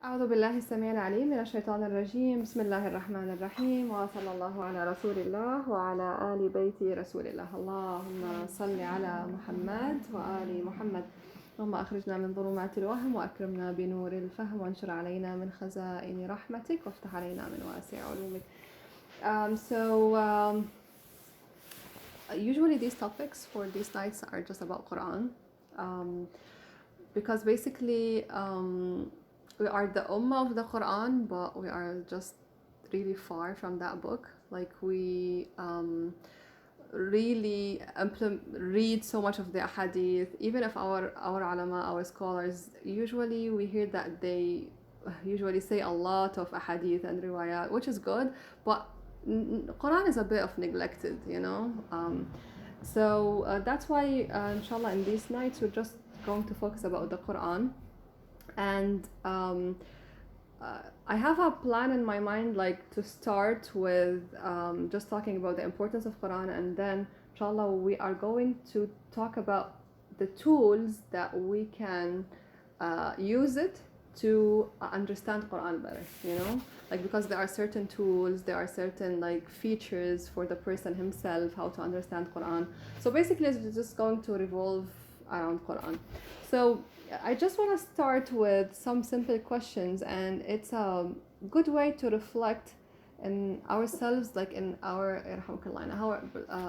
أعوذ بالله السميع العليم من الشيطان الرجيم. بسم الله الرحمن الرحيم، وصلى الله على رسول الله وعلى آل بيت رسول الله. اللهم صل على محمد وآل محمد. اللهم أخرجنا من ظلمات الوهم وأكرمنا بنور الفهم وانشر علينا من خزائن رحمتك وافتح علينا من واسع علومك. Usually these topics for these nights are just about Quran, because basically we are the ummah of the Quran, but we are just really far from that book. Like we really read so much of the hadith. Even if our ulama, our scholars, usually we hear that they usually say a lot of hadith and riwayat, which is good, but Quran is a bit of neglected, you know. That's why, inshallah, in these nights we're just going to focus about the Quran, and I have a plan in my mind, like to start with just talking about the importance of Quran, and then inshallah we are going to talk about the tools that we can use it to understand Quran better, you know, like because there are certain tools, there are certain like features for the person himself how to understand Quran. So basically it's just going to revolve around Quran. So I just want to start with some simple questions, and it's a good way to reflect in ourselves, like in our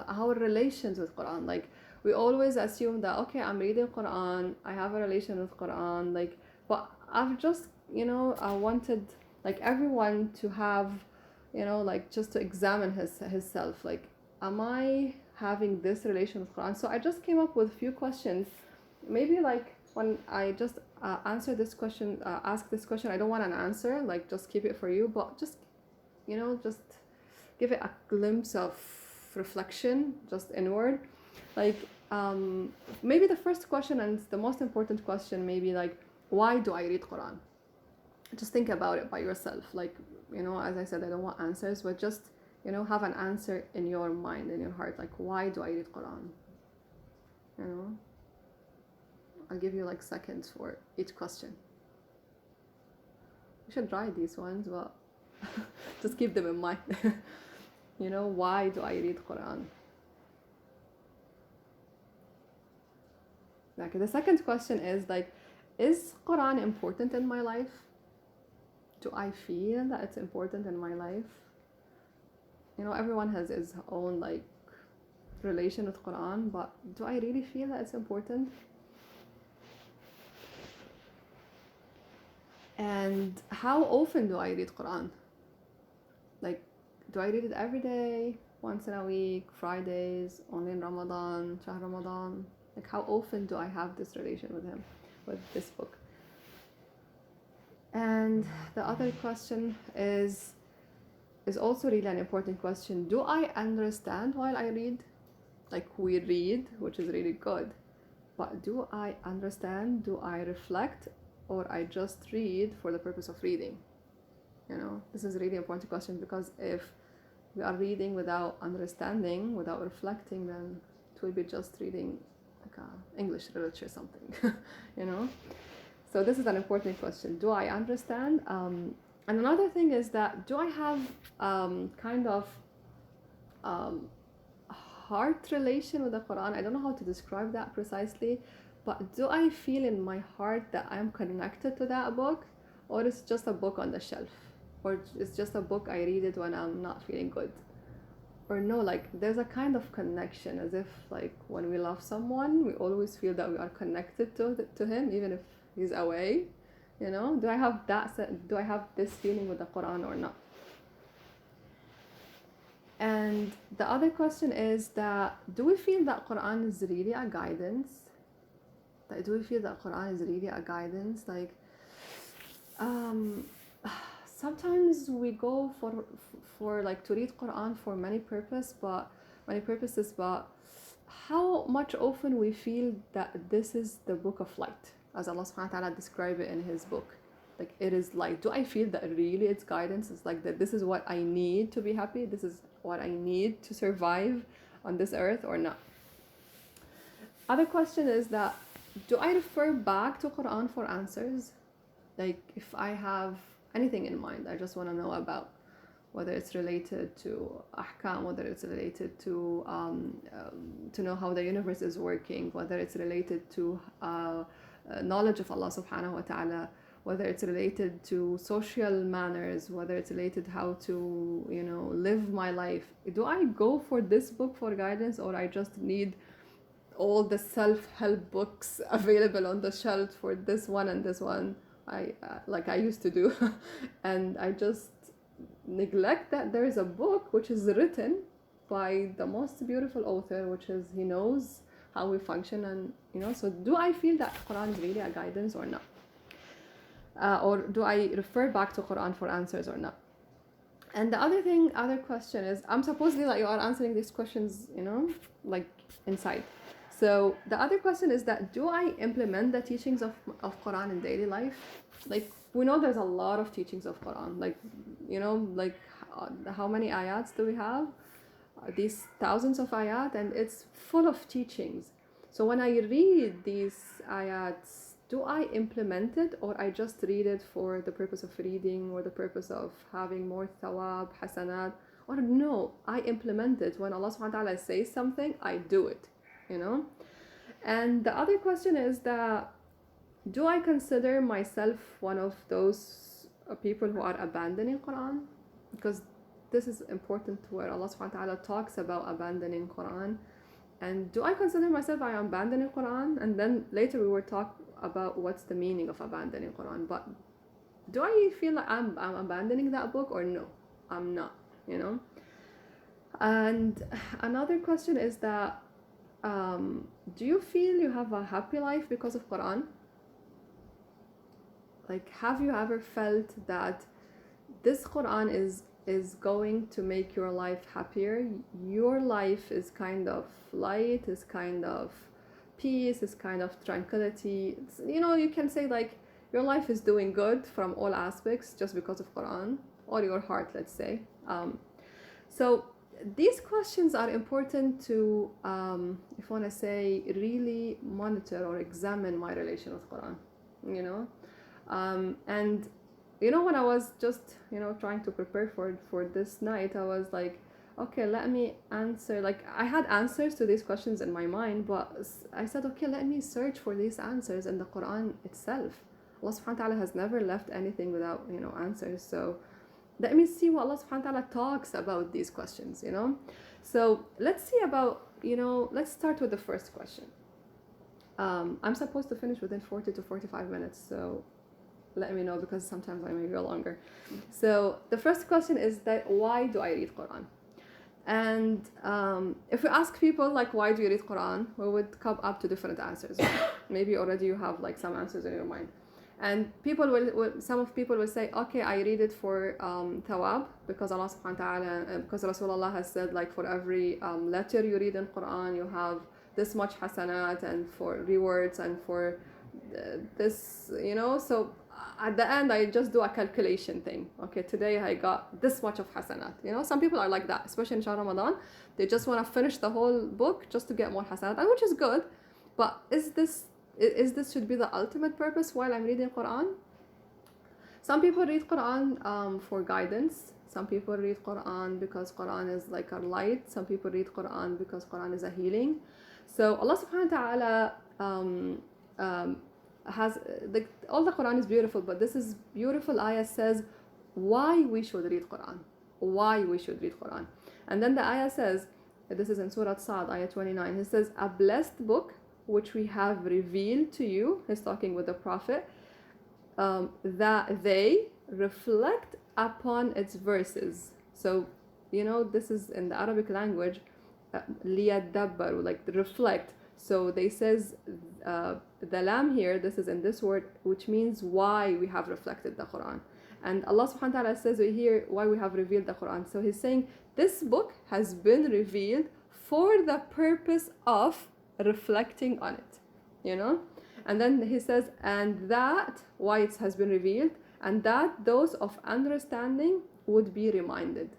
our relations with Quran. Like we always assume that okay, I'm reading Quran, I have a relation with Quran, like, but I've just, you know, I wanted like everyone to have, you know, like just to examine his self, like, am I having this relation with Quran? So I just came up with a few questions. Maybe like when I just ask this question, I don't want an answer, like just keep it for you, but just, you know, just give it a glimpse of reflection, just inward. Like, maybe the first question and the most important question, maybe like, why do I read Quran? Just think about it by yourself. Like, you know, as I said, I don't want answers, but just, you know, have an answer in your mind, in your heart. Like, why do I read Quran? You know, I'll give you like seconds for each question. You should try these ones, but just keep them in mind. You know, why do I read Quran? Like, the second question is like, is Quran important in my life? Do I feel that it's important in my life? You know, everyone has his own like relation with Quran, but do I really feel that it's important? And how often do I read Quran? Like, do I read it every day, once in a week, Fridays, only in Ramadan, Shahr Ramadan? Like, how often do I have this relation with him, with this book? And the other question is also really an important question. Do I understand while I read? Like, we read, which is really good, but do I understand? Do I reflect? Or I just read for the purpose of reading? You know, this is a really important question, because if we are reading without understanding, without reflecting, then it will be just reading like English literature something. You know. So this is an important question. Do I understand? And another thing is that, do I have kind of heart relation with the Quran? I don't know how to describe that precisely, but do I feel in my heart that I'm connected to that book, or it's just a book on the shelf, or it's just a book I read it when I'm not feeling good? Or no, like there's a kind of connection, as if like when we love someone, we always feel that we are connected to him, even if he's away. You know, do I have do I have this feeling with the Quran or not? And the other question is that, do we feel that Quran is really a guidance? Like, do we feel that Quran is really a guidance? Like, sometimes we go for like to read Quran for many purposes, but how much often we feel that this is the book of light, as Allah subhanahu wa ta'ala described it in his book. Like, it is light. Do I feel that really it's guidance? It's like that this is what I need to be happy, this is what I need to survive on this earth, or not? Other question is that, do I refer back to Quran for answers? like if I have anything in mind, I just want to know about, whether it's related to ahkam, whether it's related to know how the universe is working, whether it's related to knowledge of Allah subhanahu wa ta'ala, whether it's related to social manners, whether it's related how to, you know, live my life. Do I go for this book for guidance, or I just need all the self-help books available on the shelf for this one and this one? I like I used to do and I just neglect that there is a book which is written by the most beautiful author, which is, he knows how we function. And you know, so do I feel that Quran is really a guidance or not? Or do I refer back to Quran for answers or not? And the other question is, I'm supposedly like you are answering these questions, you know, like inside. So the other question is that, do I implement the teachings of Quran in daily life? Like, we know there's a lot of teachings of Quran. Like, you know, like how many ayats do we have? These thousands of ayat, and it's full of teachings. So when I read these ayats, do I implement it, or I just read it for the purpose of reading or the purpose of having more thawab, hasanat? Or no, I implement it. When Allah subhanahu wa ta'ala says something, I do it, you know? And the other question is that, do I consider myself one of those people who are abandoning Quran? Because this is important, where Allah subhanahu wa ta'ala talks about abandoning Quran. And do I consider myself I am abandoning Quran? And then later we will talk about what's the meaning of abandoning Quran. But do I feel like I'm abandoning that book, or no, I'm not, you know? And another question is that, do you feel you have a happy life because of Quran? Like, have you ever felt that this Quran is going to make your life happier? Your life is kind of light, is kind of peace, is kind of tranquility. It's, you know, you can say like your life is doing good from all aspects just because of Quran, or your heart, let's say. So these questions are important to, if I want to say, really monitor or examine my relation with Quran, you know. And you know, when I was just, you know, trying to prepare for this night, I was like, okay, let me answer. Like, I had answers to these questions in my mind, but I said, okay, let me search for these answers in the Quran itself. Allah subhanahu wa ta'ala has never left anything without, you know, answers. So let me see what Allah subhanahu wa ta'ala talks about these questions, you know. So let's see about, you know, let's start with the first question. I'm supposed to finish within 40 to 45 minutes, so let me know, because sometimes I may go longer. So the first question is that, why do I read Quran? And if we ask people like, why do you read Quran, we would come up to different answers. Maybe already you have like some answers in your mind. And people some of people will say, okay, I read it for thawab, because Allah subhanahu wa ta'ala, because Rasulullah has said, like, for every letter you read in Quran, you have this much hasanat, and for rewards, and for this, you know. So at the end, I just do a calculation thing. Okay, today I got this much of hasanat. You know, some people are like that, especially in Shahr Ramadan. They just want to finish the whole book just to get more hasanat, and which is good. But is this should be the ultimate purpose while I'm reading Quran? Some people read Quran for guidance. Some people read Quran because Quran is like a light. Some people read Quran because Quran is a healing. So Allah subhanahu wa ta'ala has, like, all the Quran is beautiful, but this is beautiful ayah says why we should read Quran. Why we should read Quran. And then the ayah says, this is in Surah Sa'd, ayah 29, it says, a blessed book which we have revealed to you, he's talking with the Prophet, that they reflect upon its verses. So, you know, this is in the Arabic language, liyadabbaru, like reflect. So they says, the lam here, this is in this word, which means why we have reflected the Quran. And Allah subhanahu wa ta'ala says here why we have revealed the Quran. So he's saying this book has been revealed for the purpose of reflecting on it, you know. And then he says, and that why it has been revealed, and that those of understanding would be reminded.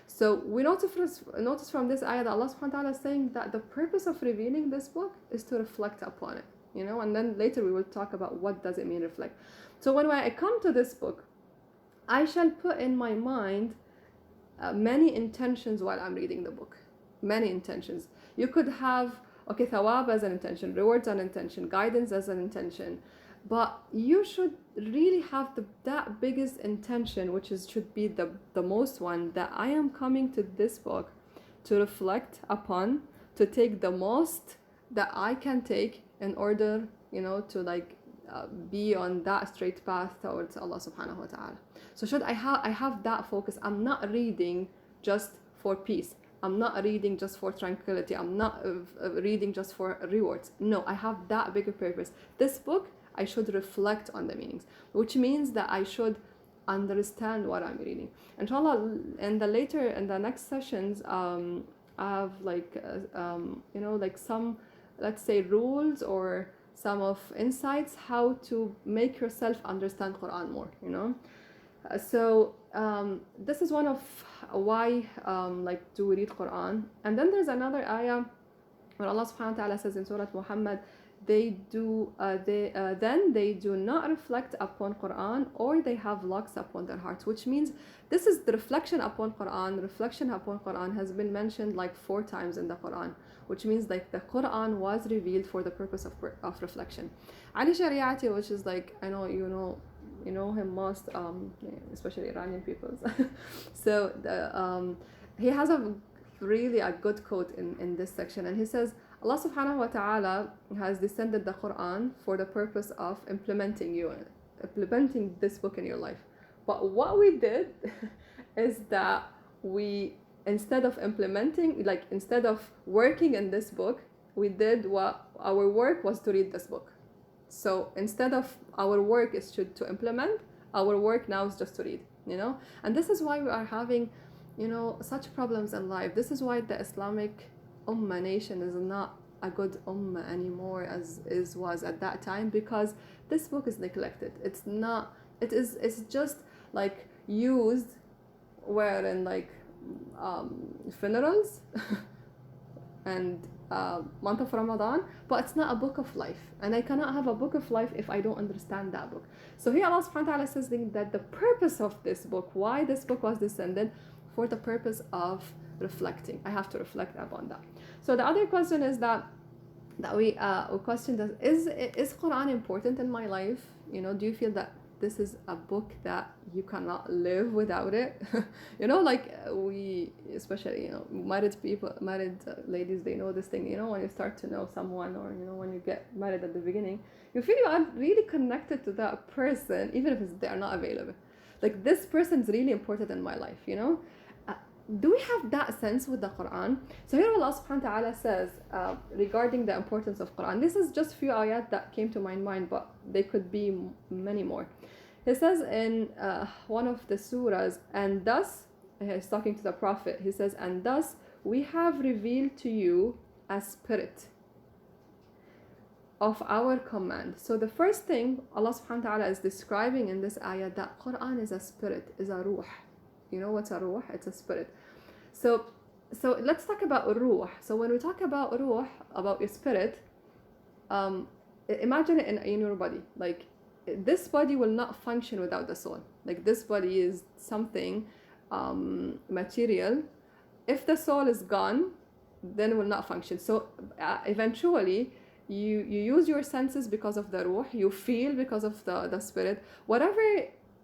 So we notice from this ayah that Allah subhanahu wa ta'ala is saying that the purpose of revealing this book is to reflect upon it, you know. And then later we will talk about what does it mean reflect. So when I come to this book, I shall put in my mind many intentions while I'm reading the book. Many intentions. You could have, okay, thawab as an intention, rewards as an intention, guidance as an intention, but you should really have that biggest intention, which should be the most one, that I am coming to this book to reflect upon, to take the most that I can take in order, to like be on that straight path towards Allah subhanahu wa ta'ala. So should I have that focus. I'm not reading just for peace. I'm not reading just for tranquility. I'm not reading just for rewards. No, I have that bigger purpose. This book, I should reflect on the meanings, which means that I should understand what I'm reading. Inshallah, in the next sessions, I have like like some, let's say, rules or some of insights how to make yourself understand Quran more. So this is one of why like to read Quran. And then there's another ayah where Allah subhanahu wa ta'ala says in Surah Muhammad, then they do not reflect upon Quran, or they have locks upon their hearts, which means this is the reflection upon Quran. Reflection upon Quran has been mentioned like 4 times in the Quran, which means like the Quran was revealed for the purpose of reflection. Ali Shariati, which is like, I know you know him most, especially Iranian people. So he has really a good quote in this section, and he says, Allah subhanahu wa ta'ala has descended the Quran for the purpose of implementing this book in your life. But what we did is that we, instead of implementing, like instead of working in this book, we did what our work was to read this book. So instead of our work is to implement, our work now is just to read, And this is why we are having, such problems in life. This is why the Islamic Ummah nation is not a good Ummah anymore as was at that time, because this book is neglected. It's just like used where in like funerals and month of Ramadan, but it's not a book of life, and I cannot have a book of life if I don't understand that book. So here Allah subhanahu wa ta'ala says that the purpose of this book, why this book was descended, for the purpose of reflecting. I have to reflect upon that. So the other question is that we question that is Quran important in my life? Do you feel that this is a book that you cannot live without it? Like we, especially married ladies, they know this thing. When you start to know someone, or when you get married at the beginning, you feel you are really connected to that person, even if they are not available. Like, this person is really important in my life. Do we have that sense with the Quran? So here Allah subhanahu wa ta'ala says regarding the importance of Quran. This is just few ayat that came to my mind, but they could be many more. He says in one of the surahs, and thus, he's talking to the Prophet, he says, and thus we have revealed to you a spirit of our command. So the first thing Allah subhanahu wa ta'ala is describing in this ayah, that Quran is a spirit, is a ruh. You know what's a ruh? It's a spirit. So let's talk about ruh. So when we talk about ruh, about your spirit, imagine it in your body. Like, this body will not function without the soul. Like, this body is something material. If the soul is gone, then it will not function. So eventually you use your senses because of the ruh, you feel because of the spirit. Whatever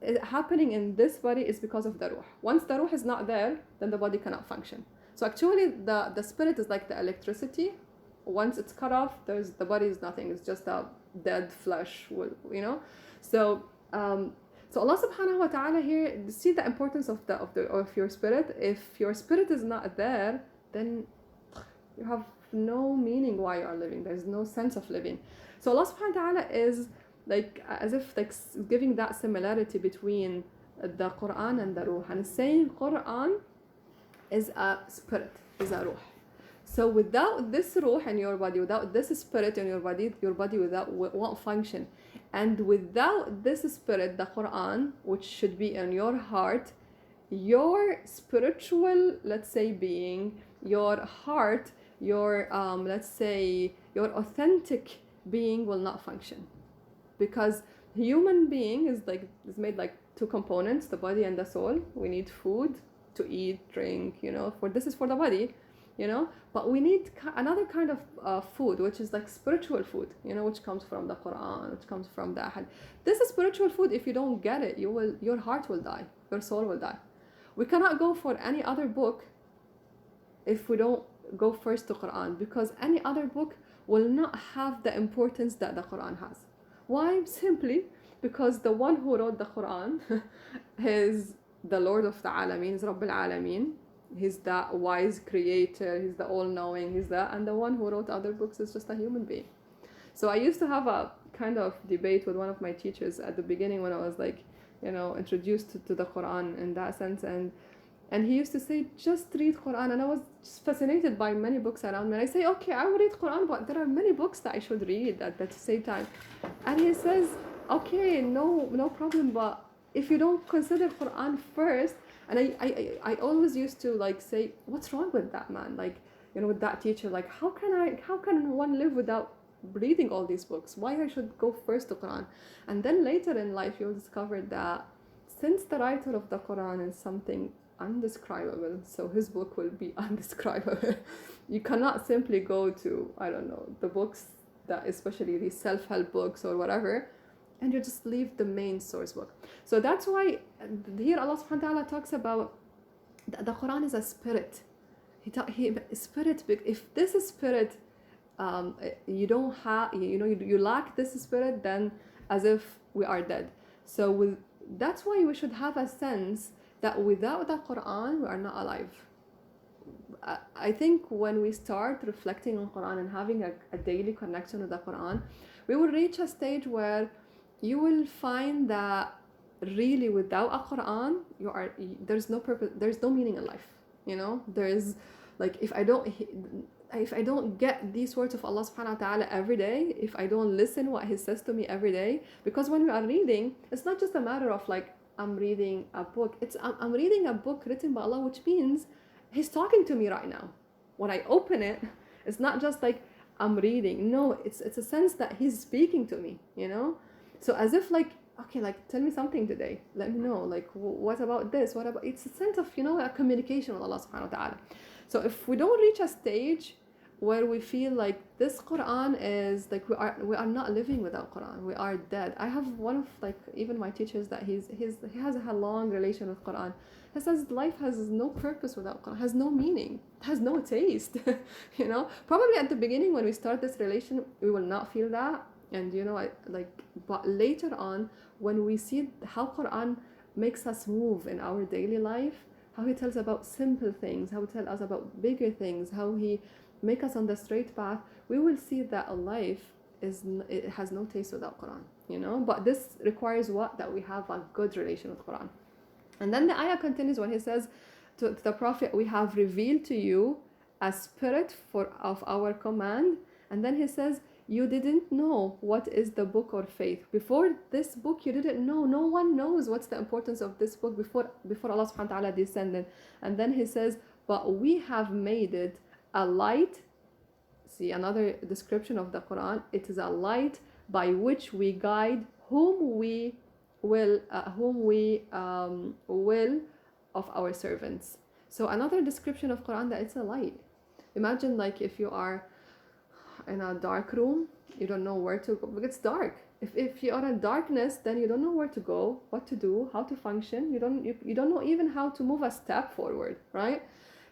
is happening in this body is because of the ruh. Once the ruh is not there, then the body cannot function. So actually the spirit is like the electricity. Once it's cut off, the body is nothing. It's just a dead flesh, So Allah subhanahu wa ta'ala here, see the importance of your spirit. If your spirit is not there, then you have no meaning why you are living. There's no sense of living. So Allah subhanahu wa ta'ala is like, as if like giving that similarity between the Quran and the ruh, and saying Quran is a spirit, is a ruh. So without this ruh in your body, without this spirit in your body won't function. And without this spirit, the Quran, which should be in your heart, your spiritual, let's say, being, your heart, your let's say your authentic being will not function, because Human being is made like two components, the body and the soul. We need food to eat, drink, for this is for the body, but we need another kind of food, which is like spiritual food, which comes from the Quran, which comes from the Ahad. This is spiritual food. If you don't get it, your heart will die, your soul will die. We cannot go for any other book if we don't go first to Quran, because any other book will not have the importance that the Quran has. Why? Simply because the one who wrote the Quran is the Lord of the Alameen, is Rabb al-Alameen. He's that wise creator, he's the all-knowing, he's that, and the one who wrote other books is just a human being. So I used to have a kind of debate with one of my teachers at the beginning when I was like, introduced to the Quran in that sense, and he used to say, just read Quran. And I was just fascinated by many books around me. And I say, okay, I will read Quran, but there are many books that I should read at the same time. And he says, okay, no problem, but if you don't consider Quran first, and I always used to like say, what's wrong with that man? Like, with that teacher, like, how can one live without reading all these books? Why I should go first to Quran? And then later in life, you'll discover that since the writer of the Quran is something undescribable, so his book will be undescribable. You cannot simply go to, I don't know, the books that, especially these self-help books or whatever, and you just leave the main source book. So that's why here Allah subhanahu wa ta'ala talks about the Quran is a spirit. Spirit, if this is spirit, you don't have, you lack this spirit, then as if we are dead. So that's why we should have a sense that without the Quran, we are not alive. I think when we start reflecting on Quran and having a daily connection with the Quran, we will reach a stage where you will find that really without a Quran, there's no purpose, there's no meaning in life. There is, like, if I don't get these words of Allah subhanahu wa ta'ala every day, if I don't listen what He says to me every day, because when we are reading, it's not just a matter of like, I'm reading a book. I'm reading a book written by Allah, which means He's talking to me right now. When I open it, it's not just like I'm reading. No, it's a sense that He's speaking to me, So as if like, okay, like, tell me something today. Let me know, like, what about this? What about, it's a sense of, a communication with Allah subhanahu wa ta'ala. So if we don't reach a stage where we feel like this Quran is like, we are not living without Quran, we are dead. I have one of like even my teachers that he has a long relation with Quran. He says life has no purpose without Quran, has no meaning, has no taste. Probably at the beginning when we start this relation, we will not feel that, and but later on when we see how Quran makes us move in our daily life, how He tells about simple things, how He tells us about bigger things, how He make us on the straight path, we will see that a life it has no taste without Quran, but this requires what? That we have a good relation with Quran. And then the ayah continues when He says to the Prophet, we have revealed to you a spirit of our command, and then He says, you didn't know what is the book or faith. Before this book, you didn't know. No one knows what's the importance of this book before Allah subhanahu wa ta'ala descended. And then He says, but we have made it a light. See, another description of the Quran, it is a light by which we guide whom we will of our servants. So another description of Quran, that it's a light. Imagine like if you are in a dark room, you don't know where to go, it's dark. If you are in darkness, then you don't know where to go, what to do, how to function. You don't know even how to move a step forward, right?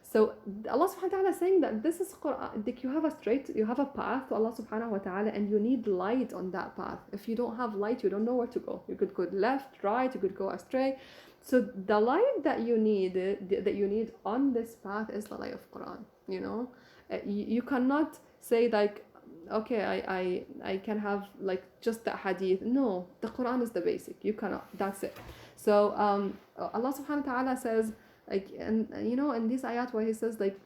So Allah subhanahu wa ta'ala is saying that this is Quran, like you have a path to Allah subhanahu wa ta'ala, and you need light on that path. If you don't have light, you don't know where to go. You could go left, right, you could go astray. So the light that you need on this path is the light of Quran. You cannot say like, okay, I can have like just the hadith. No, the Quran is the basic. You cannot. That's it. So Allah subhanahu wa ta'ala says, like, and in these ayat where He says like,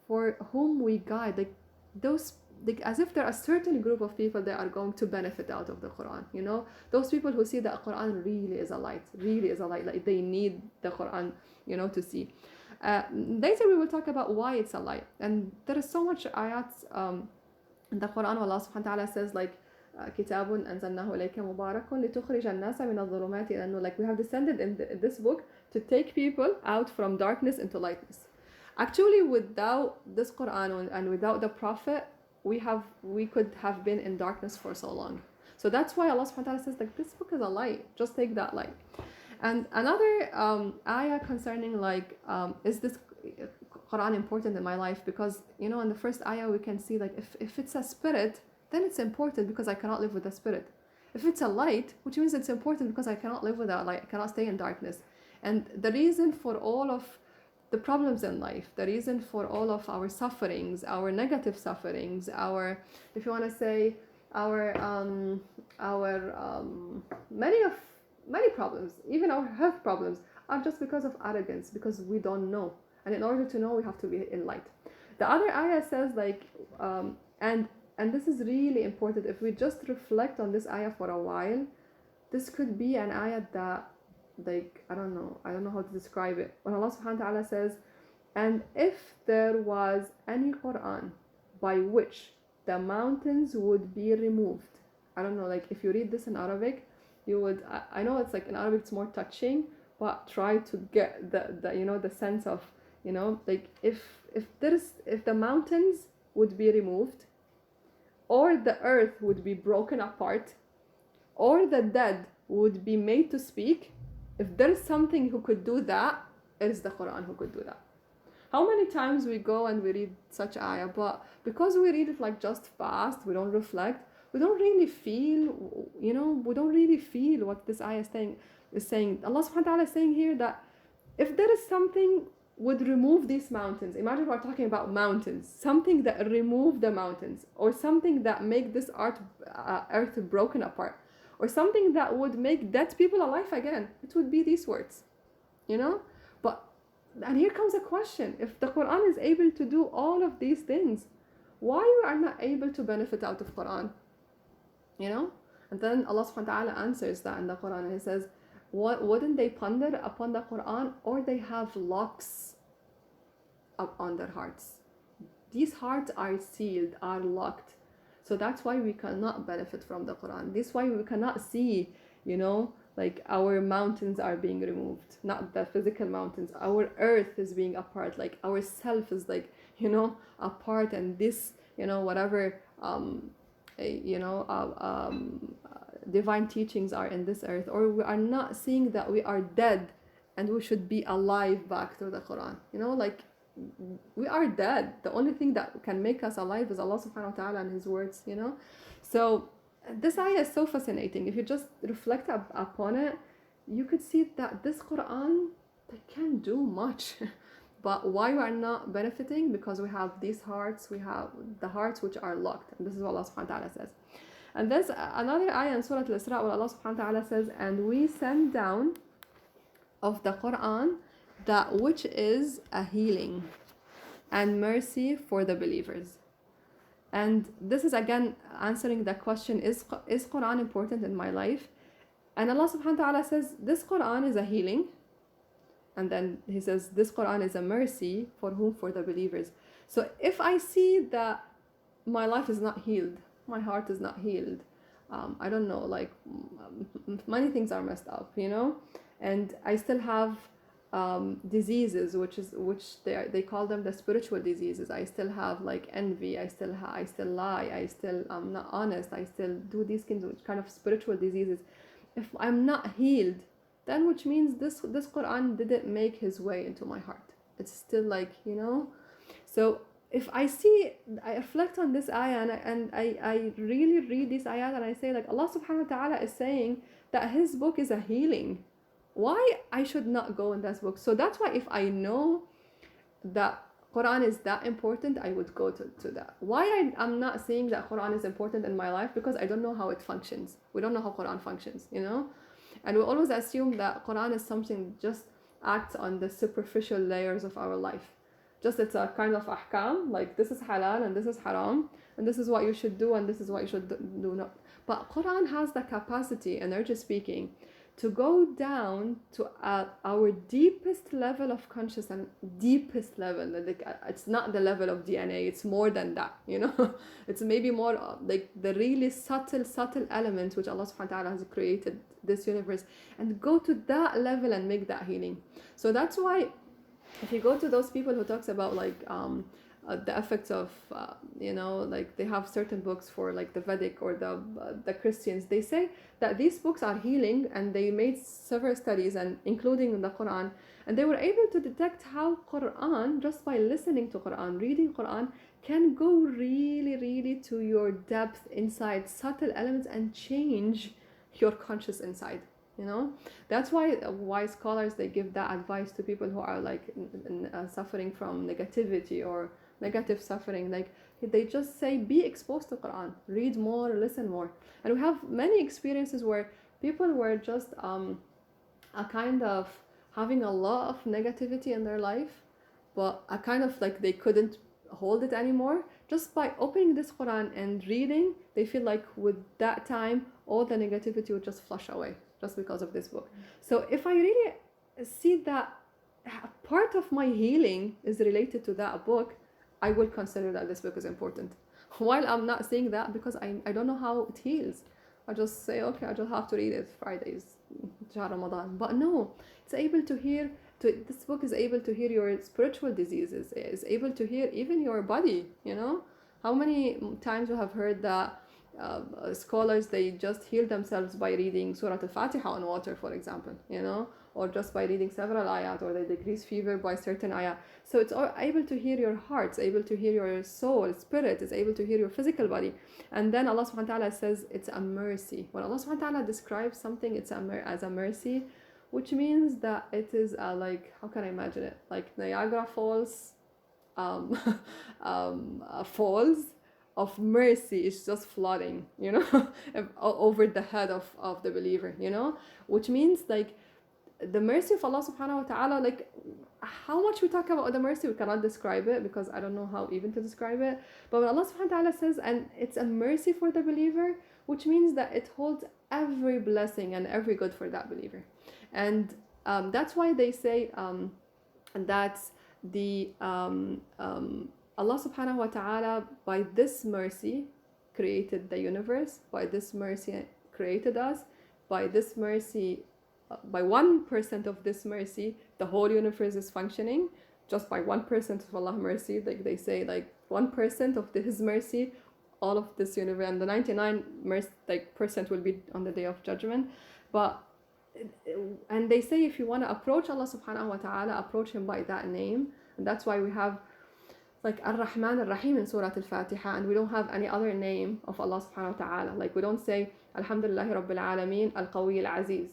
for whom we guide, like those, like as if there are a certain group of people that are going to benefit out of the Quran. Those people who see that Quran really is a light, like they need the Quran, to see. Later we will talk about why it's a light, and there is so much ayats in the Quran where Allah subhanahu wa ta'ala says like, كتاب أنزلناه إليك مبارك لتخرج الناس من الظلمات إلى النور. Like we have descended in this book to take people out from darkness into lightness. Actually, without this Quran and without the Prophet, we could have been in darkness for so long. So that's why Allah subhanahu wa ta'ala says, like, this book is a light, just take that light. And another ayah concerning, like, is this Quran important in my life? Because, you know, in the first ayah we can see, like, if it's a spirit, then it's important because I cannot live with a spirit. If it's a light, which means it's important because I cannot live without light, I cannot stay in darkness. And the reason for all of the problems in life, the reason for all of our sufferings, our negative sufferings, our, if you want to say, our many problems, even our health problems, are just because of arrogance, because we don't know. And in order to know, we have to be in light. The other ayah says, like, and this is really important. If we just reflect on this ayah for a while, this could be an ayah that, like, I don't know how to describe it. When Allah subhanahu wa ta'ala says, and if there was any Quran by which the mountains would be removed. I don't know, like, if you read this in Arabic, you would, I know it's like in Arabic it's more touching, but try to get the you know, the sense of, you know, like, if the mountains would be removed, or the earth would be broken apart, or the dead would be made to speak, if there is something who could do that, it is the Quran who could do that. How many times we go and we read such ayah, but because we read it like just fast, we don't reflect, we don't really feel, you know, we don't really feel what this ayah is saying. Allah subhanahu wa ta'ala is saying here that if there is something would remove these mountains, imagine we're talking about mountains, something that remove the mountains, or something that make this earth broken apart, or something that would make dead people alive again, it would be these words, you know. And here comes a question: if the Quran is able to do all of these things, why we are not able to benefit out of Quran? You know? And then Allah subhanahu wa ta'ala answers that in the Quran, and He says, wouldn't they ponder upon the Quran, or they have locks up on their hearts? These hearts are sealed, are locked. So that's why we cannot benefit from the Quran. This is why we cannot see, you know, like, our mountains are being removed, not the physical mountains. Our earth is being apart, like our self is, like, you know, apart, and this, you know, whatever divine teachings are in this earth, or we are not seeing that we are dead and we should be alive back through the Quran. You know, like, we are dead. The only thing that can make us alive is Allah subhanahu wa ta'ala and His words, you know. So this ayah is so fascinating. If you just reflect upon it, you could see that this Quran, they can't do much. But why we are not benefiting? Because we have these hearts, we have the hearts which are locked. And this is what Allah subhanahu wa ta'ala says. And there's another ayah in Surah Al-Isra where Allah subhanahu wa ta'ala says, and we send down of the Quran that which is a healing and mercy for the believers. And this is again answering the question, is Quran important in my life? And Allah subhanahu wa ta'ala says, this Quran is a healing. And then He says, this Quran is a mercy for whom? For the believers. So if I see that my life is not healed, my heart is not healed, I don't know, like, many things are messed up, you know, and I still have diseases, which they call them the spiritual diseases. I still have, like, envy, I still lie, I still am not honest, I still do these kind of spiritual diseases. If I'm not healed, then which means this Quran didn't make his way into my heart. It's still, like, you know. So if I reflect on this ayah, and I really read this ayah, and I say, like, Allah subhanahu wa ta'ala is saying that His book is a healing. Why I should not go in this book? So that's why if I know that Quran is that important, I would go to that. Why I'm not saying that Quran is important in my life? Because I don't know how it functions. We don't know how Quran functions, you know? And we always assume that Quran is something just acts on the superficial layers of our life. Just it's a kind of ahkam, like this is halal and this is haram, and this is what you should do and this is what you should do not. But Quran has the capacity, energy speaking, to go down to our deepest level of consciousness, and deepest level, like it's not the level of DNA, it's more than that, you know. It's maybe more like the really subtle element which Allah subhanahu wa ta'ala has created this universe, and go to that level and make that healing. So that's why if you go to those people who talks about like the effects of you know, like they have certain books for like the Vedic or the Christians, they say that these books are healing, and they made several studies, and including the Quran, and they were able to detect how Quran, just by listening to Quran, reading Quran, can go really to your depth inside, subtle elements, and change your conscious inside, you know. That's why scholars, they give that advice to people who are like suffering from negativity or negative suffering. Like they just say, be exposed to Quran, read more, listen more. And we have many experiences where people were just a kind of having a lot of negativity in their life, but a kind of like they couldn't hold it anymore. Just by opening this Quran and reading, they feel like with that time all the negativity would just flush away, just because of this book. So if I really see that part of my healing is related to that book, I will consider that this book is important. While I'm not seeing that, because I don't know how it heals, I just say, okay, I just have to read it Fridays, Ramadan. But no, it's able to heal. This book is able to heal your spiritual diseases, is able to heal even your body, you know. How many times you have heard that scholars, they just heal themselves by reading Surah Al-Fatiha on water, for example, you know, or just by reading several ayat, or they decrease fever by certain ayat. So it's able to heal your heart, it's able to heal your soul, spirit, it's able to heal your physical body. And then Allah subhanahu wa ta'ala says it's a mercy. When Allah subhanahu wa ta'ala describes something, it's as a mercy, which means that it is like, how can I imagine it? Like Niagara Falls, falls of mercy is just flooding, you know, over the head of the believer, you know, which means like the mercy of Allah subhanahu wa ta'ala, like how much we talk about the mercy, we cannot describe it, because I don't know how even to describe it. But when Allah subhanahu wa ta'ala says, and it's a mercy for the believer, which means that it holds every blessing and every good for that believer. And that's why they say that the Allah subhanahu wa ta'ala, by this mercy created the universe, by this mercy created us, by this mercy, by 1% of this mercy, the whole universe is functioning. Just by 1% of Allah's mercy, like they say, like 1% of His mercy, all of this universe, and the 99% will be on the day of judgment. But and they say, if you want to approach Allah subhanahu wa ta'ala, approach Him by that name. And that's why we have like Ar-Rahman Ar-Rahim in Surah Al-Fatiha, and we don't have any other name of Allah subhanahu wa ta'ala. Like we don't say Alhamdulillahi Rabbil Alameen Al-Qawi Al-Aziz.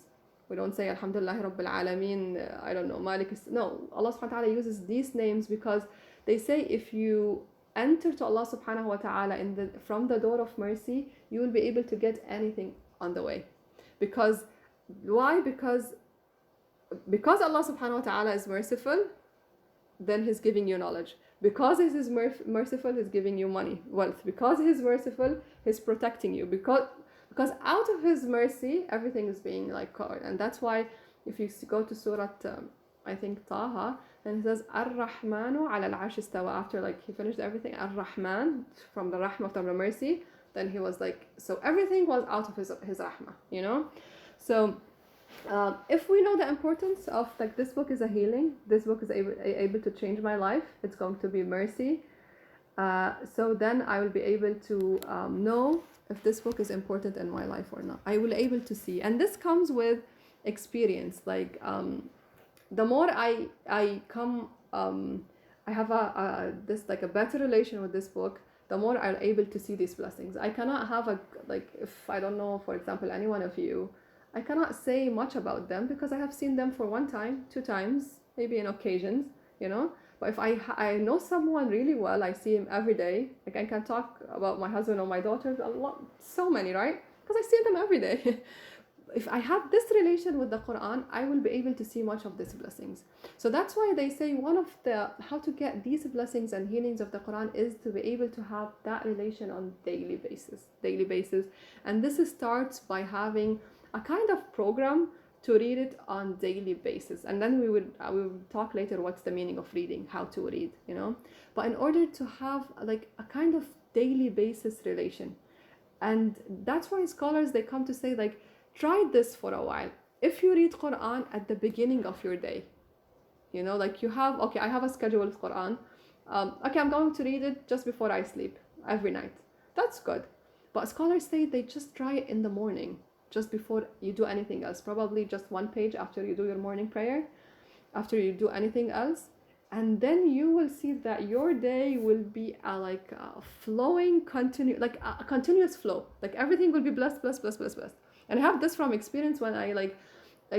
We don't say Alhamdulillahi Rabbil Alameen, I don't know, Malik. No, Allah subhanahu wa ta'ala uses these names because they say if you enter to Allah subhanahu wa ta'ala from the door of mercy, you will be able to get anything on the way. Because why? Because Allah subhanahu wa ta'ala is merciful, then He's giving you knowledge. Because He is merciful, He's giving you money, wealth. Because He's merciful, He's protecting you. Because out of His mercy, everything is being like covered. And that's why if you go to Surah, I think Taha, and it says Ar-Rahmanu ala al-Arsh istawa. After like He finished everything, Ar-Rahman, from the Rahmah, from the mercy, then He was like, so everything was out of His Rahmah, you know. So if we know the importance of like this book is a healing, this book is able to change my life, it's going to be mercy, so then I will be able to know if this book is important in my life or not. I will able to see, and this comes with experience. Like the more I come, I have this like a better relation with this book, the more I'm able to see these blessings. I cannot have if I don't know, for example, any one of you, I cannot say much about them because I have seen them for 1 time, 2 times, maybe in occasions, you know. But if I know someone really well, I see him every day. Like I can talk about my husband or my daughter a lot, so many, right? Because I see them every day. If I have this relation with the Quran, I will be able to see much of these blessings. So that's why they say one of the how to get these blessings and healings of the Quran is to be able to have that relation on daily basis. And this starts by having a kind of program to read it on daily basis, and then we will talk later what's the meaning of reading, how to read, you know. But in order to have like a kind of daily basis relation, and that's why scholars they come to say like, try this for a while. If you read Quran at the beginning of your day, you know, like you have, okay, I have a schedule of Quran. Okay, I'm going to read it just before I sleep every night. That's good. But scholars say they just try it in the morning, just before you do anything else. Probably just one page after you do your morning prayer, after you do anything else. And then you will see that your day will be like a flowing, like a continuous flow. Like everything will be blessed, blessed, blessed, blessed, blessed. And I have this from experience when I like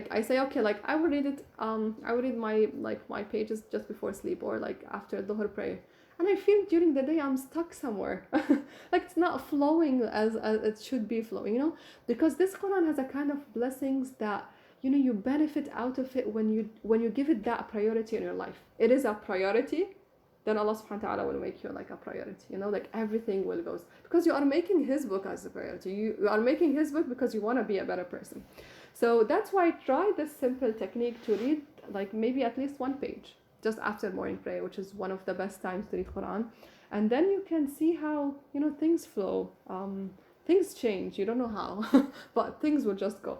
I say, okay, like I will read it, I will read my pages just before sleep or like after Dhuhr prayer, and I feel during the day I'm stuck somewhere. Like it's not flowing as it should be flowing, you know, because this Quran has a kind of blessings that, you know, you benefit out of it when you give it that priority in your life. It is a priority, then Allah subhanahu wa ta'ala will make you like a priority, you know, like everything will goes, because you are making his book as a priority. You are making his book because you want to be a better person. So that's why I try this simple technique to read like maybe at least one page just after morning prayer, which is one of the best times to read Quran. And then you can see how, you know, things flow, things change, you don't know how, but things will just go.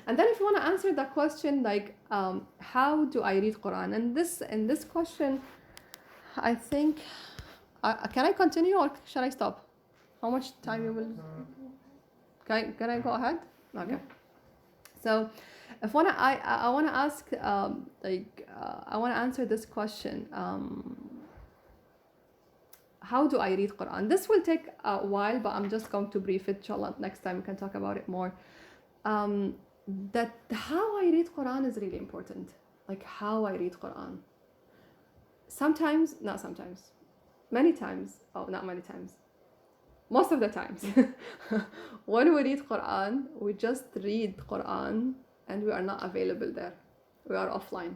And then if you want to answer that question, like how do I read Quran, and this question, I think, can I continue or shall I stop? How much time you will? Can I go ahead? Okay. So, if I want to ask, I want to answer this question. How do I read Quran? This will take a while, but I'm just going to brief it. Inshallah, next time we can talk about it more. That how I read Quran is really important. Like how I read Quran. Sometimes, not sometimes, many times. Oh, not many times. Most of the times, when we read Quran, we just read Quran and we are not available there. We are offline,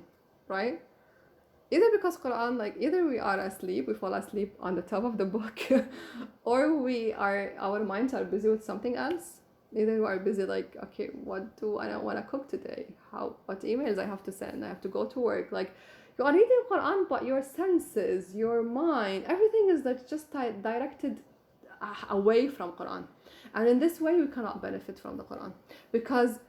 right? Either because Quran, like either we are asleep, we fall asleep on the top of the book, or our minds are busy with something else. Either we are busy like, okay, what do I want to cook today? What emails I have to send? I have to go to work. Like you are reading Quran, but your senses, your mind, everything is like just directed away from Quran. And in this way we cannot benefit from the Quran, because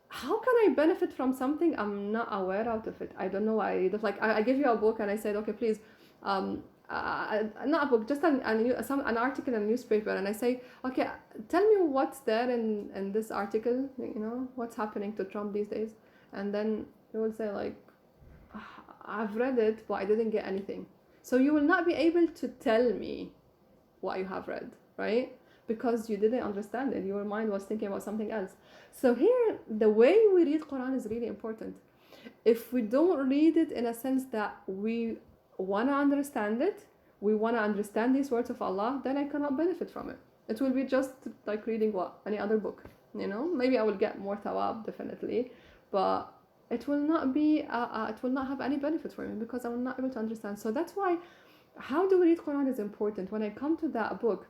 how can I benefit from something I'm not aware out of it? I don't know why I read it. Like I give you a book and I said, okay, please, not a book, just an article in a newspaper, and I say, okay, tell me what's there in this article, you know, what's happening to Trump these days. And then you will say like, I've read it, but I didn't get anything. So you will not be able to tell me what you have read, right? Because you didn't understand it. Your mind was thinking about something else. So here, the way we read Quran is really important. If we don't read it in a sense that we want to understand it, we want to understand these words of Allah, then I cannot benefit from it. It will be just like reading what? Any other book, you know? Maybe I will get more thawab, definitely, but it will not be, it will not have any benefit for me because I will not able to understand. So that's why how do we read Quran is important. When I come to that book,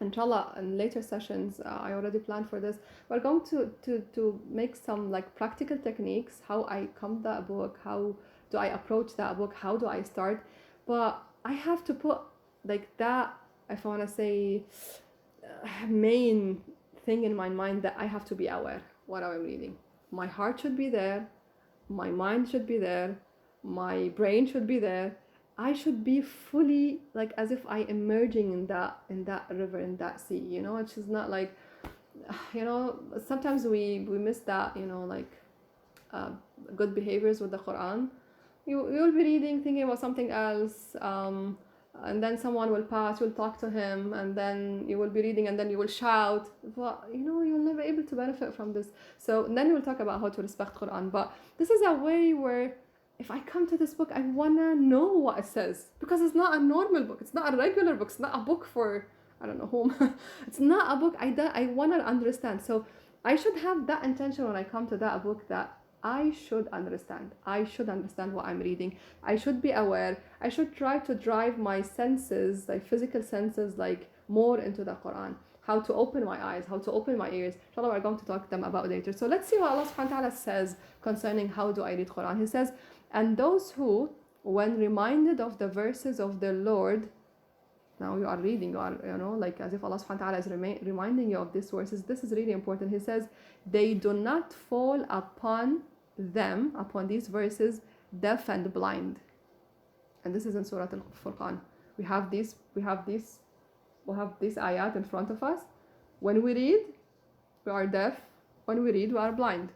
inshallah, in later sessions, I already planned for this, we're going to make some like practical techniques, how I come to that book, how do I approach that book, how do I start. But I have to put like that, if I want to say, main thing in my mind, that I have to be aware what I'm reading. My heart should be there, my mind should be there, my brain should be there. I should be fully like as if I emerging in that river, in that sea, you know. It's just not like, you know, sometimes we miss that, you know, like good behaviors with the Quran. You'll be reading, thinking about something else, and then someone will pass, you'll talk to him, and then you will be reading, and then you will shout. But you know, you'll never able to benefit from this. So then we'll talk about how to respect Quran. But this is a way where, if I come to this book, I wanna know what it says, because it's not a normal book. It's not a regular book. It's not a book for, I don't know whom. It's not a book I wanna understand. So I should have that intention when I come to that book, that I should understand. I should understand what I'm reading. I should be aware. I should try to drive my senses, like physical senses, like more into the Quran. how to open my eyes, how to open my ears. Inshallah, we're going to talk to them about later. So let's see what Allah subhanahu wa ta'ala says concerning how do I read Quran. He says, and those who, when reminded of the verses of the Lord, now you are reading, you are, like as if Allah subhanahu wa ta'ala is reminding you of these verses. This is really important. He says, they do not fall upon them, upon these verses, deaf and blind. And this is in Surah Al-Furqan. We have these ayat in front of us. When we read, we are deaf. When we read, we are blind.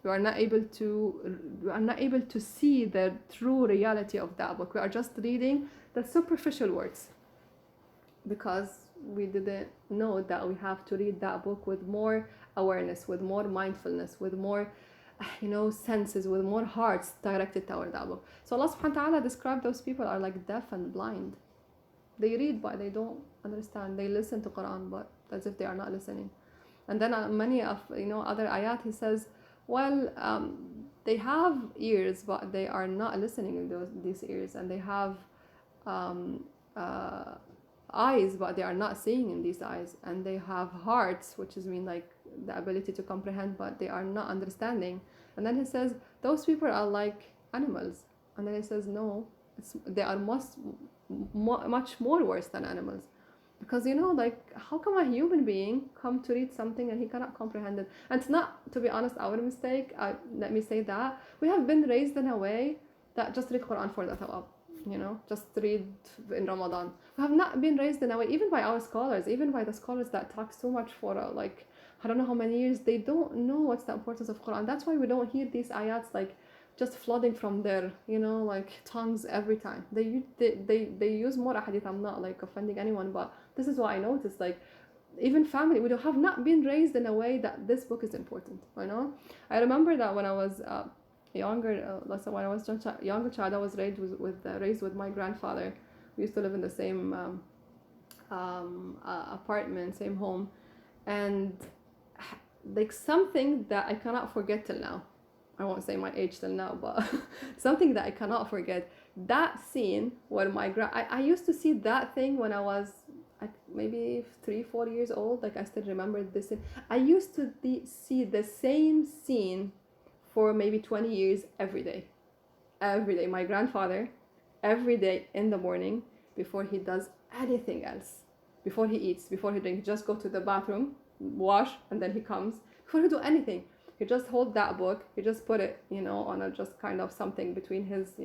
We are not able to see the true reality of that book. We are just reading the superficial words, because we didn't know that we have to read that book with more awareness, with more mindfulness, with more senses, with more hearts directed toward that book. So Allah subhanahu wa ta'ala described those people are like deaf and blind. They read but they don't understand. They listen to Quran but as if they are not listening. And then many of other ayat he says, well, they have ears but they are not listening in these ears, and they have eyes but they are not seeing in these eyes, and they have hearts, which is like the ability to comprehend, but they are not understanding. And then he says those people are like animals, and then he says no, they are much more worse than animals, because like how come a human being come to read something and he cannot comprehend it? And it's not, to be honest, our mistake. Let me say that we have been raised in a way that just read Quran for the thawab, just read in Ramadan. We have not been raised in a way, even by our scholars, even by the scholars that talk so much for I don't know how many years. They don't know what's the importance of Quran. That's why we don't hear these ayats just flooding from their tongues every time. They use more ahadith. I'm not offending anyone, but this is what I noticed. Even family, we have not been raised in a way that this book is important. I remember that when I was younger, when I was a younger child, I was raised with my grandfather. We used to live in the same apartment, same home, and something that I cannot forget till now. I won't say my age till now, but something that I cannot forget. That scene where I used to see that thing when I was maybe 3-4 years old. I still remember this scene. I used to see the same scene for maybe 20 years every day. My grandfather, every day in the morning, before he does anything else, before he eats, before he drinks, just go to the bathroom, wash, and then he comes. Before he do anything, he just hold that book, he just put it on just kind of something between his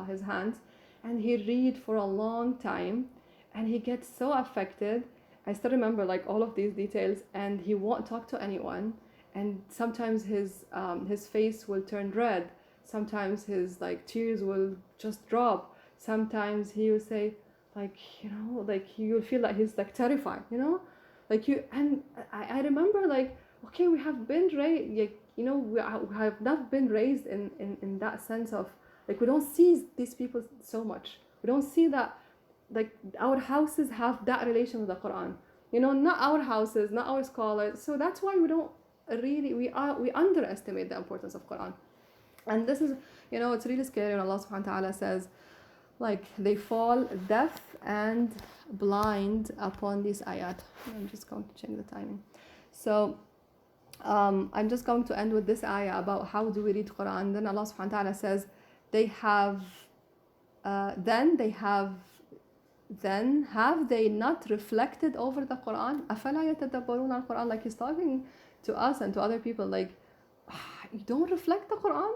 his hands, and he read for a long time, and he gets so affected. I still remember all of these details, and he won't talk to anyone, and sometimes his face will turn red, sometimes his tears will just drop, sometimes he will say you'll feel like he's terrified, and I remember okay, we have been raised, we have not been raised in that sense of we don't see these people so much. We don't see that our houses have that relation with the Quran. Not our houses, not our scholars. So that's why we don't really, we underestimate the importance of Quran. And this is, it's really scary when Allah subhanahu wa ta'ala says they fall deaf and blind upon these ayat. I'm just going to change the timing. So I'm just going to end with this ayah about how do we read Quran. Then Allah subhanahu wa ta'ala says then have they not reflected over the Quran? أَفَلَا يَتَدَبَّرُونَ الْقُرْآنَ? He's talking to us and to other people you don't reflect the Quran?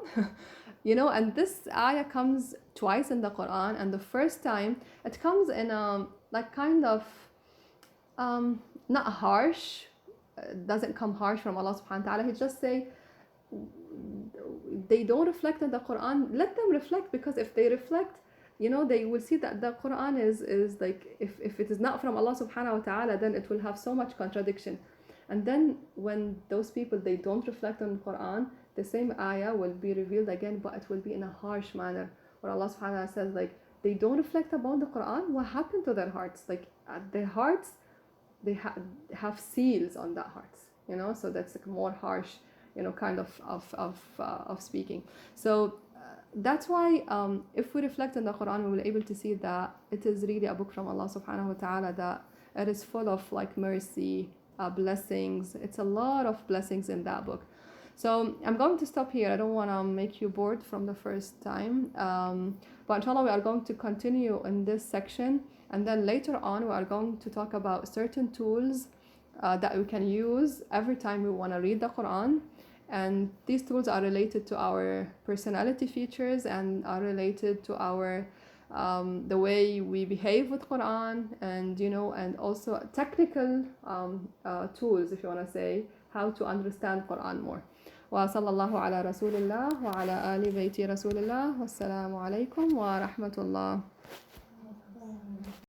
And this ayah comes twice in the Quran, and the first time it comes in kind of not harsh, doesn't come harsh from Allah subhanahu wa ta'ala. He just say they don't reflect in the Quran. Let them reflect, because if they reflect, they will see that the Quran is if it is not from Allah subhanahu wa ta'ala, then it will have so much contradiction. And then when those people, they don't reflect on the Quran, the same ayah will be revealed again, but it will be in a harsh manner, where Allah subhanahu wa ta'ala says they don't reflect about the Quran. What happened to their hearts? Their hearts, they have seals on that hearts, so that's more harsh, kind of speaking. So that's why if we reflect on the Quran, we will be able to see that it is really a book from Allah subhanahu wa ta'ala, that It is full of like mercy, blessings. It's a lot of blessings in that book. So I'm going to stop here. I don't want to make you bored from the first time. But inshallah, we are going to continue in this section. And then later on, we are going to talk about certain tools that we can use every time we want to read the Quran. And these tools are related to our personality features and are related to our the way we behave with Quran, and and also technical tools, if you want to say, how to understand Quran more. وصلى الله على رسول الله وعلى آل بيت رسول الله والسلام عليكم ورحمة الله.